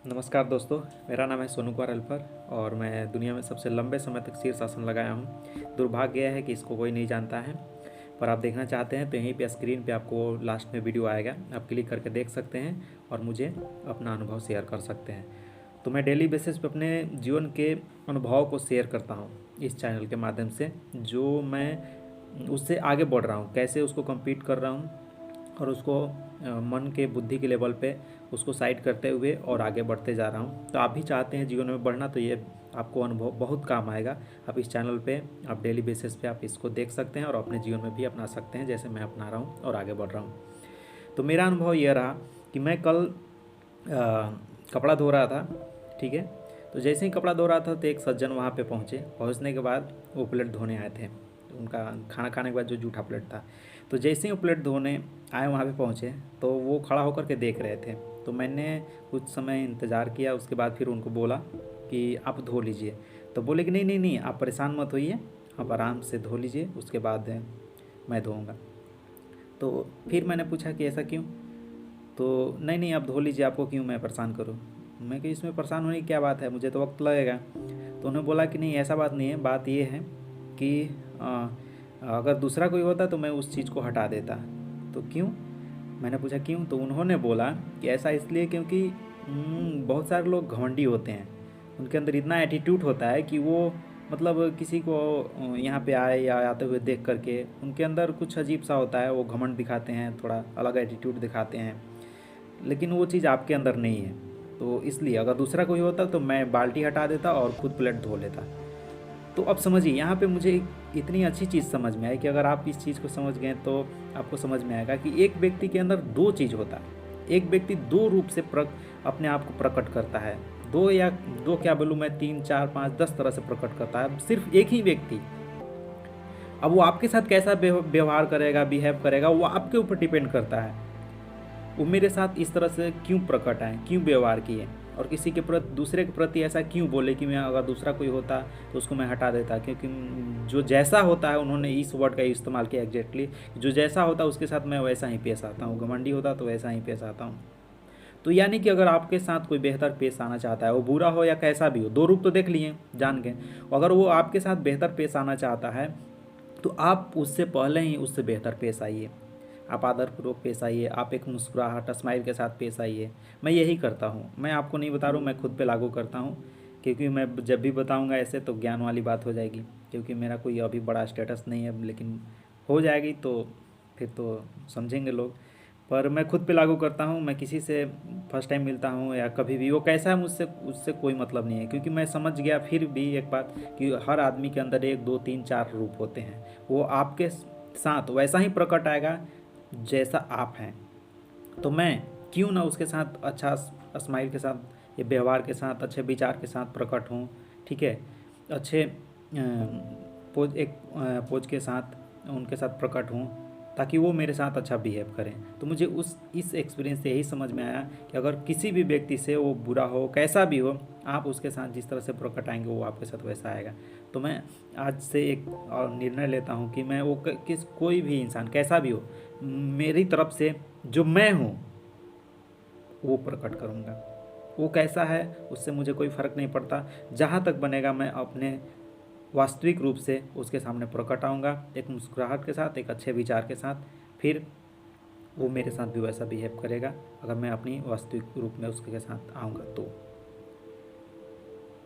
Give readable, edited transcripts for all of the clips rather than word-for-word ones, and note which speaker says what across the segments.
Speaker 1: नमस्कार दोस्तों, मेरा नाम है सोनू कुमार अल्फर और मैं दुनिया में सबसे लंबे समय तक शीर्षासन लगाया हूँ। दुर्भाग्य यह है कि इसको कोई नहीं जानता है, पर आप देखना चाहते हैं तो यहीं पे स्क्रीन पे आपको लास्ट में वीडियो आएगा, आप क्लिक करके देख सकते हैं और मुझे अपना अनुभव शेयर कर सकते हैं। तो मैं डेली बेसिस पे अपने जीवन के अनुभव को शेयर करता हूँ इस चैनल के माध्यम से, जो मैं उससे आगे बढ़ रहा हूँ, कैसे उसको कम्पीट कर रहा हूँ और उसको मन के बुद्धि के लेवल पे उसको साइड करते हुए और आगे बढ़ते जा रहा हूँ। तो आप भी चाहते हैं जीवन में बढ़ना, तो ये आपको अनुभव बहुत काम आएगा। आप इस चैनल पे आप डेली बेसिस पे आप इसको देख सकते हैं और अपने जीवन में भी अपना सकते हैं, जैसे मैं अपना रहा हूँ और आगे बढ़ रहा हूँ। तो मेरा अनुभव ये रहा कि मैं कल कपड़ा धो रहा था, ठीक है। तो जैसे ही कपड़ा धो रहा था तो एक सज्जन वहाँ पे पहुँचने के बाद वो प्लेट धोने आए थे। उनका खाना खाने के बाद जो जूठा प्लेट था, तो जैसे ही वो प्लेट धोने आए वहाँ पे पहुँचे तो वो खड़ा होकर के देख रहे थे। तो मैंने कुछ समय इंतज़ार किया, उसके बाद फिर उनको बोला कि आप धो लीजिए। तो बोले कि नहीं नहीं नहीं, आप परेशान मत होइए, आप आराम से धो लीजिए, उसके बाद मैं धोऊँगा। तो फिर मैंने पूछा कि ऐसा क्यों? तो नहीं नहीं, आप धो लीजिए, आपको क्यों मैं परेशान करूँ। मैं कि इसमें परेशान होने की क्या बात है, मुझे तो वक्त लगेगा। तो उन्होंने बोला कि नहीं, ऐसा बात नहीं है, बात ये है कि अगर दूसरा कोई होता तो मैं उस चीज़ को हटा देता। तो क्यों? मैंने पूछा क्यों? तो उन्होंने बोला कि ऐसा इसलिए क्योंकि बहुत सारे लोग घमंडी होते हैं, उनके अंदर इतना एटीट्यूड होता है कि वो मतलब किसी को यहाँ पे आए या आते हुए देख करके उनके अंदर कुछ अजीब सा होता है, वो घमंड दिखाते हैं, थोड़ा अलग एटीट्यूड दिखाते हैं, लेकिन वो चीज़ आपके अंदर नहीं है। तो इसलिए अगर दूसरा कोई होता तो मैं बाल्टी हटा देता और खुद प्लेट धो लेता। तो अब समझिए, यहाँ पे मुझे इतनी अच्छी चीज़ समझ में आई कि अगर आप इस चीज़ को समझ गए तो आपको समझ में आएगा कि एक व्यक्ति के अंदर दो चीज़ होता है। एक व्यक्ति दो रूप से अपने आप को प्रकट करता है, दो या दो क्या बोलूँ मैं, 3 4 5 10 तरह से प्रकट करता है सिर्फ एक ही व्यक्ति। अब वो आपके साथ कैसा व्यवहार करेगा, बिहेव करेगा, वो आपके ऊपर डिपेंड करता है। वो मेरे साथ इस तरह से क्यों प्रकट आए, क्यों व्यवहार किए, और किसी के प्रति, दूसरे के प्रति ऐसा क्यों बोले कि मैं अगर दूसरा कोई होता तो उसको मैं हटा देता। क्योंकि जो जैसा होता है, उन्होंने इस वर्ड का इस्तेमाल किया एग्जैक्टली, जो जैसा होता है उसके साथ मैं वैसा ही पेश आता हूँ। घमंडी होता तो वैसा ही पेश आता हूँ। तो यानी कि अगर आपके साथ कोई बेहतर पेश आना चाहता है, वो बुरा हो या कैसा भी हो, दो रूप तो देख लिए जान के, अगर वो आपके साथ बेहतर पेश आना चाहता है तो आप उससे पहले ही उससे बेहतर पेश आइए। आप आदरपूर्वक पेश आइए, आप एक मुस्कुराहट स्माइल के साथ पेश आइए। मैं यही करता हूँ, मैं आपको नहीं बता रहा हूँ, मैं खुद पे लागू करता हूँ। क्योंकि मैं जब भी बताऊँगा ऐसे तो ज्ञान वाली बात हो जाएगी, क्योंकि मेरा कोई अभी बड़ा स्टेटस नहीं है, लेकिन हो जाएगी तो फिर तो समझेंगे लोग। पर मैं खुद पे लागू करता हूँ। मैं किसी से फर्स्ट टाइम मिलता हूँ या कभी भी, वो कैसा है मुझसे उससे कोई मतलब नहीं है, क्योंकि मैं समझ गया फिर भी एक बात कि हर आदमी के अंदर 1 2 3 4 रूप होते हैं। वो आपके साथ वैसा ही प्रकट आएगा जैसा आप हैं। तो मैं क्यों ना उसके साथ अच्छा स्माइल के साथ या व्यवहार के साथ, अच्छे विचार के साथ प्रकट हूँ, ठीक है। अच्छे पोज के साथ उनके साथ प्रकट हूँ, ताकि वो मेरे साथ अच्छा बिहेव करें। तो मुझे इस एक्सपीरियंस से यही समझ में आया कि अगर किसी भी व्यक्ति से, वो बुरा हो कैसा भी हो, आप उसके साथ जिस तरह से प्रकट आएंगे वो आपके साथ वैसा आएगा। तो मैं आज से एक और निर्णय लेता हूँ कि मैं वो कोई भी इंसान कैसा भी हो, मेरी तरफ से जो मैं हूँ वो प्रकट करूँगा। वो कैसा है उससे मुझे कोई फ़र्क नहीं पड़ता, जहाँ तक बनेगा मैं अपने वास्तविक रूप से उसके सामने प्रकट आऊँगा, एक मुस्कुराहट के साथ, एक अच्छे विचार के साथ। फिर वो मेरे साथ भी वैसा बिहेव करेगा अगर मैं अपनी वास्तविक रूप में उसके साथ आऊँगा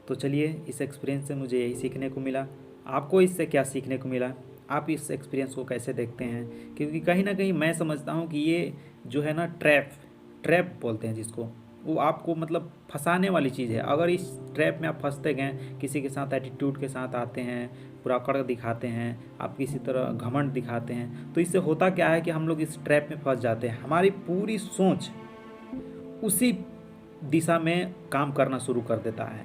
Speaker 1: तो चलिए, इस एक्सपीरियंस से मुझे यही सीखने को मिला। आपको इससे क्या सीखने को मिला? आप इस एक्सपीरियंस को कैसे देखते हैं? क्योंकि कहीं ना कहीं मैं समझता हूँ कि ये जो है ना, ट्रैप बोलते हैं जिसको, वो आपको मतलब फंसाने वाली चीज़ है। अगर इस ट्रैप में आप फंसते गए, किसी के साथ एटीट्यूड के साथ आते हैं, पूरा कड़ दिखाते हैं, आप किसी तरह घमंड दिखाते हैं, तो इससे होता क्या है कि हम लोग इस ट्रैप में फंस जाते हैं। हमारी पूरी सोच उसी दिशा में काम करना शुरू कर देता है,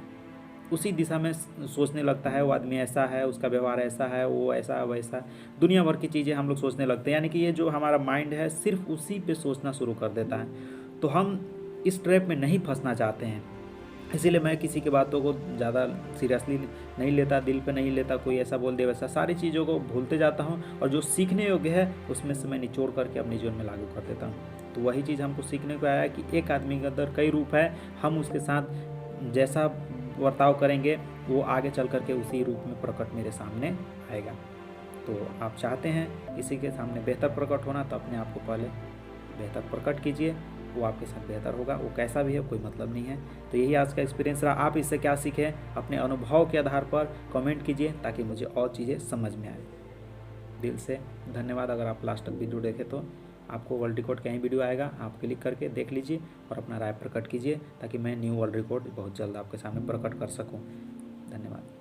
Speaker 1: उसी दिशा में सोचने लगता है। वो आदमी ऐसा है, उसका व्यवहार ऐसा है, वो ऐसा वैसा, दुनिया भर की चीज़ें हम लोग सोचने लगते हैं। यानी कि ये जो हमारा माइंड है सिर्फ उसी पे सोचना शुरू कर देता है। तो हम इस ट्रैप में नहीं फंसना चाहते हैं, इसीलिए मैं किसी की बातों को ज़्यादा सीरियसली नहीं लेता, दिल पे नहीं लेता। कोई ऐसा बोल दे वैसा, सारी चीज़ों को भूलते जाता हूँ और जो सीखने योग्य है उसमें से मैं निचोड़ करके अपने जीवन में लागू कर देता हूँ। तो वही चीज़ हमको सीखने को आया कि एक आदमी के अंदर कई रूप है, हम उसके साथ जैसा बर्ताव करेंगे वो आगे चल करके उसी रूप में प्रकट मेरे सामने आएगा। तो आप चाहते हैं किसी के सामने बेहतर प्रकट होना, तो अपने आप को पहले बेहतर प्रकट कीजिए, वो आपके साथ बेहतर होगा। वो कैसा भी है कोई मतलब नहीं है। तो यही आज का एक्सपीरियंस रहा। आप इससे क्या सीखें अपने अनुभव के आधार पर कमेंट कीजिए, ताकि मुझे और चीज़ें समझ में आए। दिल से धन्यवाद। अगर आप लास्ट तक वीडियो देखें तो आपको वर्ल्ड रिकॉर्ड का ही वीडियो आएगा, आप क्लिक करके देख लीजिए और अपना राय प्रकट कीजिए, ताकि मैं न्यू वर्ल्ड रिकॉर्ड बहुत जल्द आपके सामने प्रकट कर सकूं। धन्यवाद।